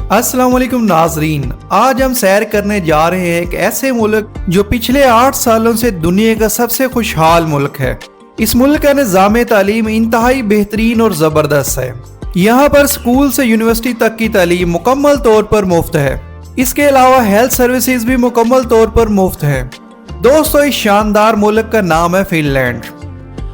अस्सलाम वालेकुम नाजरीन, आज हम सैर करने जा रहे हैं एक ऐसे मुल्क जो पिछले 8 सालों से दुनिया का सबसे खुशहाल मुल्क है। इस मुल्क का निज़ाम तालीम इंतहाई बेहतरीन और ज़बरदस्त है। यहाँ पर स्कूल से यूनिवर्सिटी तक की तालीम मुकम्मल तौर पर मुफ्त है। इसके अलावा हेल्थ सर्विसेज भी मुकम्मल तौर पर मुफ्त है। दोस्तों, इस शानदार मुल्क का नाम है फिनलैंड।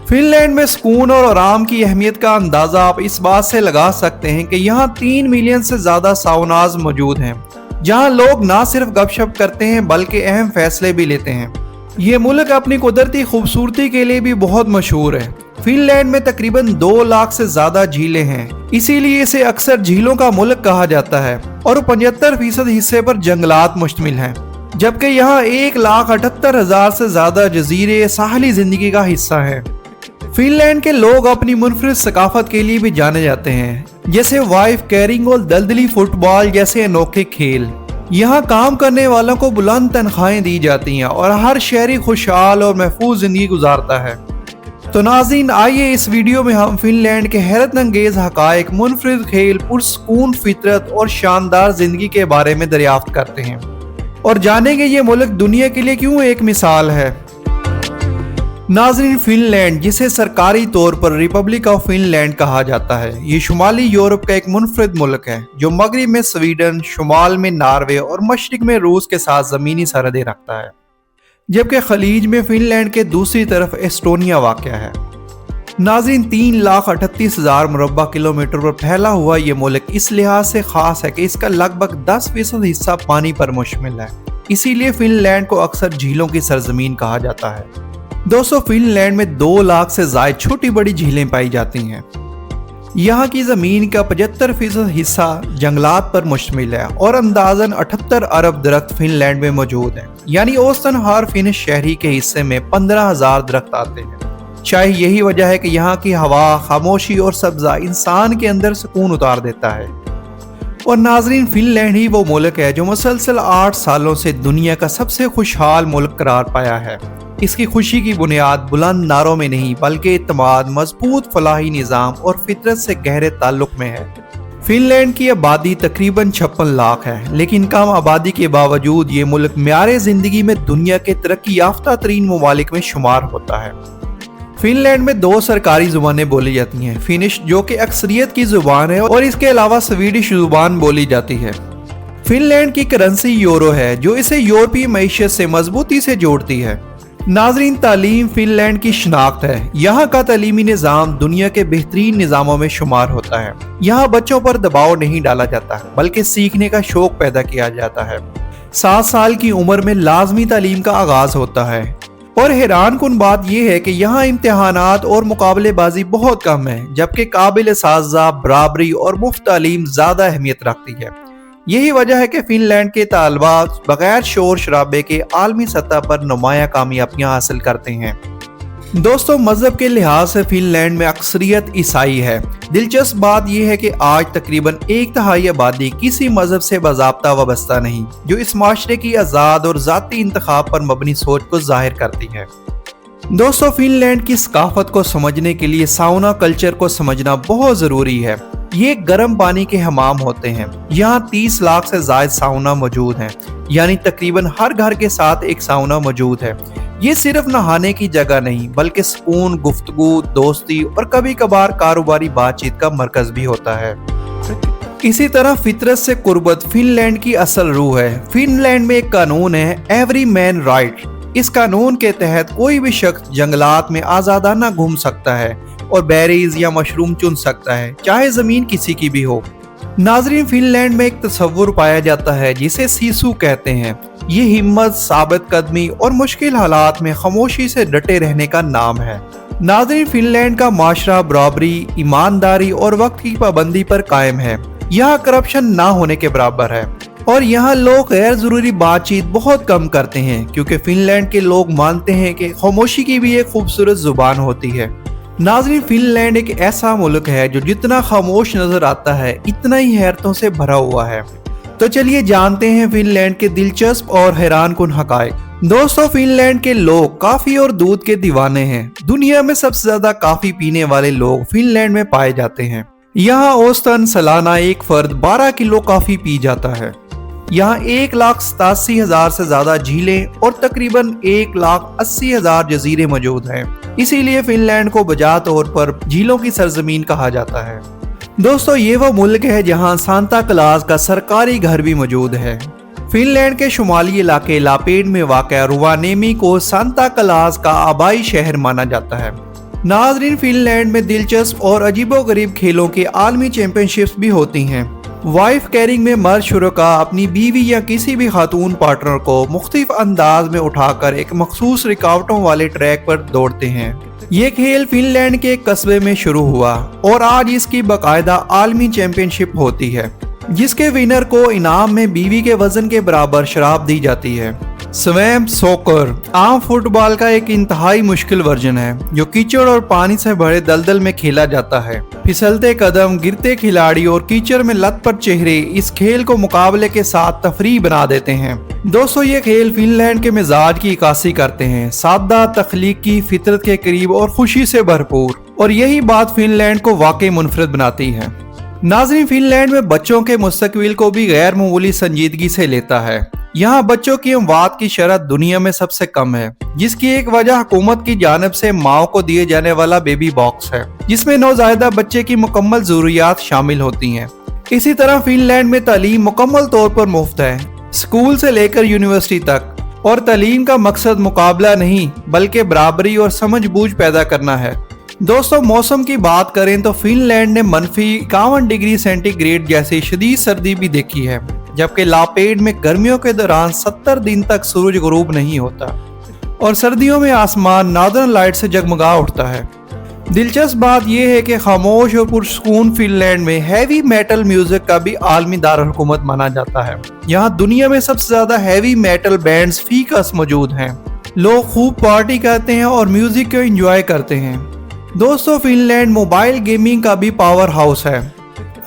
फिनलैंड में सुकून और आराम की अहमियत का अंदाजा आप इस बात से लगा सकते हैं कि यहाँ 3 मिलियन से ज्यादा साउनाज मौजूद हैं, जहाँ लोग ना सिर्फ गपशप करते हैं बल्कि अहम फैसले भी लेते हैं। ये मुल्क अपनी कुदरती खूबसूरती के लिए भी बहुत मशहूर है। फिनलैंड में तकरीबन 2 लाख से ज्यादा झीलें हैं, इसीलिए इसे अक्सर झीलों का मुल्क कहा जाता है और 75% हिस्से पर जंगलात मुश्तमिल हैं, जबकि यहाँ 1,78,000 से ज्यादा जजीरे साहली जिंदगी का हिस्सा है। फिनलैंड के लोग अपनी मुनफरिद सकाफत के लिए भी जाने जाते हैं, जैसे वाइफ कैरिंग और दलदली फुटबॉल जैसे अनोखे खेल। यहाँ काम करने वालों को बुलंद तनख्वाहें दी जाती हैं और हर शहरी खुशहाल और महफूज जिंदगी गुजारता है। तो नाज़रीन, आइए इस वीडियो में हम फिनलैंड के हैरत अंगेज हकायक, मुनफरिद खेल, पुरसकून फितरत और शानदार जिंदगी के बारे में दरियाफ्त करते हैं और जानेंगे ये मुल्क दुनिया के लिए क्यों एक मिसाल है। नाज़रीन, फिनलैंड, जिसे सरकारी तौर पर रिपब्लिक ऑफ फिनलैंड कहा जाता है, ये शुमाली यूरोप का एक मुनफरिद मुल्क है जो मगरिब में स्वीडन, शुमाल में नॉर्वे और मशरिक में रूस के साथ ज़मीनी सरहदें रखता है, जबकि खलीज में फिनलैंड के दूसरी तरफ एस्टोनिया वाक़या है। नाज़रीन, 3,38,000 मुरब्बा किलोमीटर पर फैला हुआ ये मुल्क इस लिहाज से ख़ास है कि इसका लगभग 10% हिस्सा पानी पर मुश्तमिल है, इसीलिए फिनलैंड को अक्सर झीलों की सरजमीन कहा जाता है। दोस्तों, फिनलैंड में 2 लाख से ज़ायद छोटी बड़ी झीलें पाई जाती हैं। यहाँ की ज़मीन का 75% हिस्सा जंगलात पर मुश्तमिल है और अंदाज़न 78 अरब दरख्त फिनलैंड में मौजूद हैं, यानी औसतन हर फिनिश शहरी के हिस्से में 15,000 दरख्त आते हैं। शायद यही वजह है कि यहाँ की हवा, खामोशी और सब्ज़ा इंसान के अंदर सुकून उतार देता है। और नाजरीन, फिनलैंड ही वो मुल्क है जो मुसलसल 8 सालों से दुनिया का सबसे खुशहाल मुल्क करार पाया है। इसकी खुशी की बुनियाद बुलंद नारों में नहीं बल्कि इत्मीनान, मजबूत फलाही निज़ाम और फितरत से गहरे ताल्लुक में है। फिनलैंड की आबादी तकरीबन 56 लाख है, लेकिन कम आबादी के बावजूद ये मुल्क म्यारे ज़िंदगी में दुनिया के तरक्की याफ्ता तरीन ममालिक में शुमार होता है। फिनलैंड में 2 सरकारी ज़ुबानें बोली जाती हैं, फिनिश जो कि अक्सरियत की ज़ुबान है और इसके अलावा स्वीडिश ज़ुबान बोली जाती है। फिनलैंड की करेंसी यूरो है जो इसे यूरोपीय मईशत से मजबूती से जोड़ती है। नाजरीन, तालीम फिनलैंड की शनाख्त है। यहाँ का तालीमी निज़ाम दुनिया के बेहतरीन निज़ामों में शुमार होता है। यहाँ बच्चों पर दबाव नहीं डाला जाता बल्कि सीखने का शौक पैदा किया जाता है। 7 साल की उम्र में लाजमी तालीम का आगाज होता है और हैरान कुन बात यह है कि यहाँ इम्तिहानात और मुकाबलेबाजी बहुत कम है, जबकि काबिल साजा, बराबरी और मुफ्त तालीम ज़्यादा अहमियत रखती है। यही वजह है कि फिनलैंड के तालबा बगैर शोर शराबे के आलमी सतह पर नुमाया कामयाबियां हासिल करते हैं। दोस्तों, मजहब के लिहाज से फिनलैंड में अक्सरियत ईसाई है। दिलचस्प बात यह है कि आज तकरीबन 1/3 आबादी किसी मजहब से बाज़ाब्ता वाबस्ता नहीं, जो इस माशरे की आज़ाद और ज़ाती इंतखाब पर मबनी सोच को जाहिर करती है। दोस्तों, फिनलैंड की सकाफत को समझने के लिए साउना कल्चर को समझना बहुत ज़रूरी है। ये गर्म पानी के हमाम होते हैं। यहाँ 30 लाख से ज़ायद साउना मौजूद हैं, यानी तकरीबन हर घर के साथ एक साउना मौजूद है। ये सिर्फ नहाने की जगह नहीं बल्कि सुकून, गुफ्तगू, दोस्ती और कभी कभार कारोबारी बातचीत का मरकज भी होता है। इसी तरह फितरत से कुर्बत फिनलैंड की असल रूह है। फिनलैंड में एक कानून है, एवरी मैन राइट। इस कानून के तहत कोई भी शख्स जंगलात में आज़ादाना घूम सकता है और बेरीज या मशरूम चुन सकता है, चाहे जमीन किसी की भी हो। नाजरीन, फिनलैंड में एक तस्वुर पाया जाता है जिसे सीसू कहते हैं। ये हिम्मत, साबित कदमी और मुश्किल हालात में खामोशी से डटे रहने का नाम है। नाजरीन, फिनलैंड का माशरा बराबरी, ईमानदारी और वक्त की पाबंदी पर कायम है। यहाँ करप्शन ना होने के बराबर है और यहाँ लोग गैर जरूरी बातचीत बहुत कम करते हैं, क्योंकि फिनलैंड के लोग मानते हैं कि खामोशी की भी एक खूबसूरत जुबान होती है। नाज़रीन, फिनलैंड एक ऐसा मुल्क है जो जितना खामोश नजर आता है इतना ही हैरतों से भरा हुआ है। तो चलिए जानते हैं फिनलैंड के दिलचस्प और हैरान कुन हकायक। दोस्तों, फिनलैंड के लोग कॉफी और दूध के दीवाने हैं। दुनिया में सबसे ज्यादा कॉफी पीने वाले लोग फिनलैंड में पाए जाते हैं। यहाँ औसतन सालाना एक फर्द 12 किलो कॉफी पी जाता है। यहाँ 1,87,000 से ज्यादा झीलें और तकरीबन 1,80,000 जजीरे मौजूद हैं। इसीलिए फिनलैंड को बजा तौर पर झीलों की सरजमीन कहा जाता है। दोस्तों, ये वो मुल्क है जहाँ सांता क्लॉज का सरकारी घर भी मौजूद है। फिनलैंड के शुमाली इलाके लापेड में वाक़या रुवानेमी को सांता क्लॉज का आबाई शहर माना जाता है। नाज़रीन, फिनलैंड में दिलचस्प और अजीबोगरीब खेलों के आलमी चैंपियनशिप्स भी होती हैं। वाइफ कैरिंग में मर्द शुरका अपनी बीवी या किसी भी खातून पार्टनर को मुख्तलिफ अंदाज में उठाकर एक मखसूस रुकावटों वाले ट्रैक पर दौड़ते हैं। ये खेल फिनलैंड के एक कस्बे में शुरू हुआ और आज इसकी बाकायदा आलमी चैंपियनशिप होती है, जिसके विनर को इनाम में बीवी के वजन के बराबर शराब दी जाती है। स्वैम्प सॉकर आम फुटबॉल का एक इंतहाई मुश्किल वर्जन है जो कीचड़ और पानी से भरे दलदल में खेला जाता है। फिसलते कदम, गिरते खिलाड़ी और कीचड़ में लथपथ चेहरे इस खेल को मुकाबले के साथ तफरीह बना देते हैं। दोस्तों, ये खेल फिनलैंड के मिजाज की इक्कासी करते हैं, सादा, तख्लीकी, फितरत के करीब और खुशी से भरपूर, और यही बात फिनलैंड को वाकई मुनफरद बनाती है। नाज़रीन, फिनलैंड में बच्चों के मुस्तकबिल को भी गैर मामूली संजीदगी से लेता है। यहाँ बच्चों की अमवात की शरह दुनिया में सबसे कम है, जिसकी एक वजह हुकूमत की जानिब से माओ को दिए जाने वाला बेबी बॉक्स है, जिसमें नौज़ायदा बच्चे की मुकम्मल ज़रूरियात शामिल होती हैं। इसी तरह फिनलैंड में तालीम मुकम्मल तौर पर मुफ्त है, स्कूल से लेकर यूनिवर्सिटी तक, और तालीम का मकसद मुकाबला नहीं बल्कि बराबरी और समझ बूझ पैदा करना है। दोस्तों, मौसम की बात करें तो फिनलैंड ने -51 डिग्री सेंटीग्रेड जैसी शदीद सर्दी भी देखी है, जबकि लापेड में गर्मियों के दौरान 70 दिन तक सूरज गुरूब नहीं होता और सर्दियों में आसमान नॉर्दर्न लाइट से जगमगा उठता है। दिलचस्प बात यह है कि खामोश और पुरसकून फिनलैंड में हैवी मेटल म्यूजिक का भी आलमी दारुल-हुकूमत माना जाता है। यहाँ दुनिया में सबसे ज्यादा हैवी मेटल बैंड्स फीकस मौजूद हैं। लोग खूब पार्टी करते हैं और म्यूजिक को एंजॉय करते हैं। दोस्तों, फिनलैंड मोबाइल गेमिंग का भी पावर हाउस है।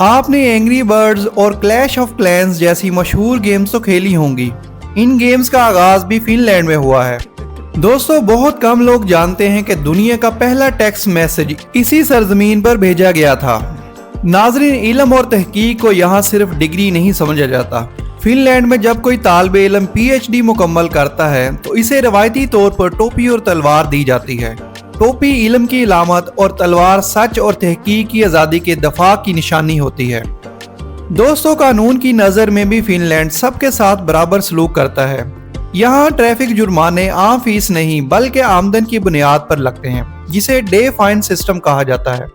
आपने एंग्री बर्ड्स और क्लैश ऑफ क्लैंस जैसी मशहूर गेम्स तो खेली होंगी। इन गेम्स का आगाज भी फिनलैंड में हुआ है। दोस्तों, बहुत कम लोग जानते हैं कि दुनिया का पहला टेक्स्ट मैसेज इसी सरजमीन पर भेजा गया था। नाज़रीन, इल्म और तहकीक को यहाँ सिर्फ डिग्री नहीं समझा जाता। फिनलैंड में जब कोई तालिबे इल्म PhD मुकम्मल करता है तो इसे रवायती तौर पर टोपी और तलवार दी जाती है। टोपी इल्म की इलामत और तलवार सच और तहकीक की आज़ादी के दफा की निशानी होती है। दोस्तों, कानून की नज़र में भी फिनलैंड सबके साथ बराबर सलूक करता है। यहाँ ट्रैफिक जुर्माने आम फीस नहीं बल्कि आमदन की बुनियाद पर लगते हैं, जिसे डे फाइन सिस्टम कहा जाता है।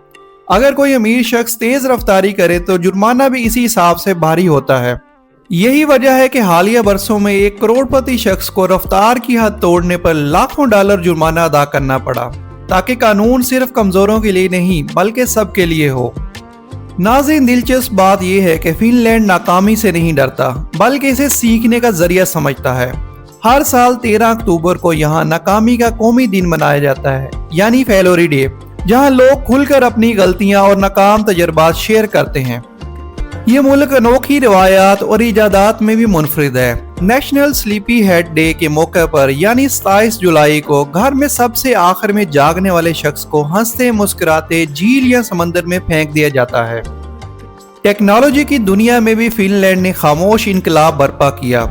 अगर कोई अमीर शख्स तेज रफ्तारी करे तो जुर्माना भी इसी हिसाब से भारी होता है। यही वजह है कि हालिया बरसों में एक करोड़पति शख्स को रफ्तार की हद तोड़ने पर लाखों डॉलर जुर्माना अदा करना पड़ा, ताकि कानून सिर्फ कमजोरों के लिए नहीं बल्कि सबके लिए हो। नाज़रीन, दिलचस्प बात यह है कि फिनलैंड नाकामी से नहीं डरता बल्कि इसे सीखने का जरिया समझता है। हर साल 13 अक्टूबर को यहाँ नाकामी का कौमी दिन मनाया जाता है, यानी फेलोरी डे, जहाँ लोग खुलकर अपनी गलतियाँ और नाकाम तजर्बात शेयर करते हैं। ये मुल्क अनोखी रिवायात और इजादात में भी मुनफरिद है। नेशनल स्लीपी हेड डे के मौके पर यानी 27 जुलाई को घर में सबसे आखिर में जागने वाले शख्स को हंसते मुस्कुराते झील या समंदर में फेंक दिया जाता है। टेक्नोलॉजी की दुनिया में भी फिनलैंड ने खामोश इनकलाब बर्पा किया।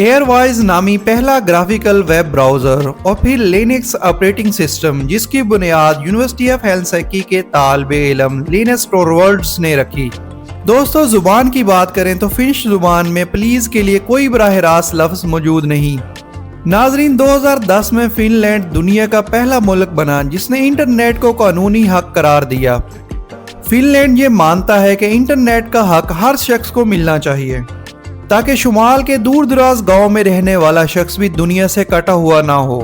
एयरवाइज नामी पहला ग्राफिकल वेब ब्राउजर और फिर लिनक्स ऑपरेटिंग सिस्टम, जिसकी बुनियाद यूनिवर्सिटी ऑफ हेलसिंकी के तालिबे इल्म लिनस टोरवल्ड्स ने रखी। दोस्तों, जुबान की बात करें तो फिनिश जुबान में प्लीज के लिए कोई बराह रास्त लफ्ज मौजूद नहीं। नाजरीन, 2010 में फिनलैंड दुनिया का पहला मुल्क बना जिसने इंटरनेट को कानूनी हक करार दिया। फिनलैंड ये मानता है कि इंटरनेट का हक हर शख्स को मिलना चाहिए, ताकि शुमाल के दूर दराज गाँव में रहने वाला शख्स भी दुनिया से कटा हुआ ना हो।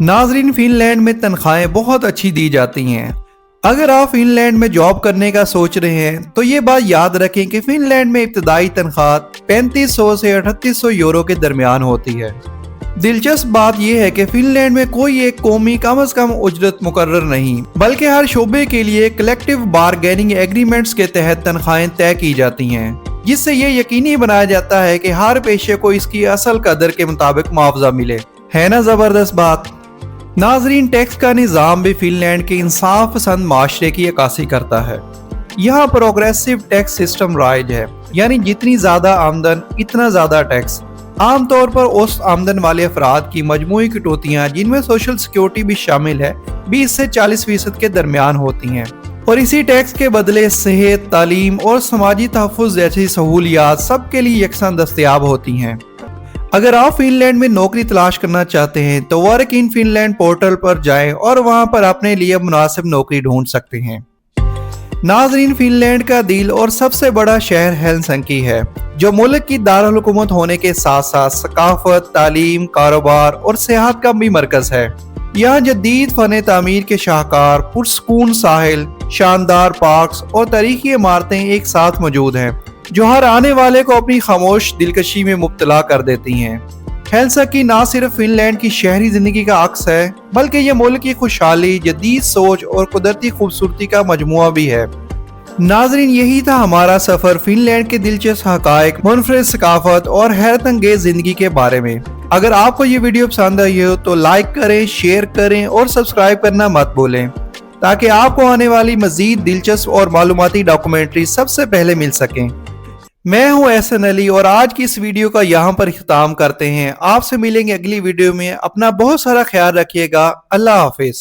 नाजरीन, फिनलैंड में तनख्वाहें बहुत अच्छी दी जाती हैं। अगर आप फिनलैंड में जॉब करने का सोच रहे हैं तो ये बात याद रखें कि फिनलैंड में इब्तदाई तनख्वाह 3500 से 3800 यूरो के दरमियान होती है। दिलचस्प बात यह है कि फिनलैंड में कोई एक कौमी कम अज कम उजरत मुकर्रर नहीं, बल्कि हर शोबे के लिए कलेक्टिव बारगेनिंग एग्रीमेंट्स के तहत तनख्वाहें तय की जाती हैं, जिससे ये यकीनी बनाया जाता है कि हर पेशे को इसकी असल कदर के मुताबिक मुआवजा मिले। है ना जबरदस्त बात। नाजरीन, टैक्स का निज़ाम भी फिनलैंड के इंसाफ पसंद माशरे की अक्कासी करता है। यहाँ प्रोग्रेसिव टैक्स सिस्टम राइज है, यानी जितनी ज्यादा आमदन इतना ज्यादा टैक्स। आमतौर पर औसत आमदन वाले अफराद की मजमूई कटौतियाँ, जिनमें सोशल सिक्योरिटी भी शामिल है, 20 से 40% के दरमियान होती हैं, और इसी टैक्स के बदले सेहत, तालीम और समाजी तहफ़्फ़ुज़ जैसी सहूलियात सबके लिए यकसान दस्तयाब होती हैं। अगर आप फिनलैंड में नौकरी तलाश करना चाहते हैं तो वर्क इन फिनलैंड पोर्टल पर जाएं और वहां पर अपने लिए मुनासिब नौकरी ढूंढ सकते हैं। नाजरीन, फिनलैंड का दिल और सबसे बड़ा शहर हेलसिंकी है, जो मुल्क की दारुल हुकूमत होने के साथ साथ सकाफत, तालीम, कारोबार और सियाहत का भी मरकज है। यहाँ जदीद फन तामीर के शाहकार, पुरसकून साहिल, शानदार पार्क्स और तारीखी इमारतें एक साथ मौजूद हैं, जो हर आने वाले को अपनी खामोश दिलकशी में मुब्तला कर देती हैं। हेलसिंकी ना सिर्फ फिनलैंड की शहरी जिंदगी का अक्स है, बल्कि ये मुल्क की खुशहाली, जदीद सोच और कुदरती खूबसूरती का मजमुआ भी है। नाजरीन, यही था हमारा सफर फिनलैंड के दिलचस्प हकायक, मुनफरिद सकाफत और हैरत अंगेज जिंदगी के बारे में। अगर आपको ये वीडियो पसंद आई हो तो लाइक करें, शेयर करें और सब्सक्राइब करना मत भूलें, ताकि आपको आने वाली मजीद दिलचस्प और मालूमाती डॉक्यूमेंट्री सबसे पहले मिल सकें। मैं हूं एहसन अली और आज की इस वीडियो का यहाँ पर इख्तिताम करते हैं। आपसे मिलेंगे अगली वीडियो में। अपना बहुत सारा ख्याल रखिएगा। अल्लाह हाफिज।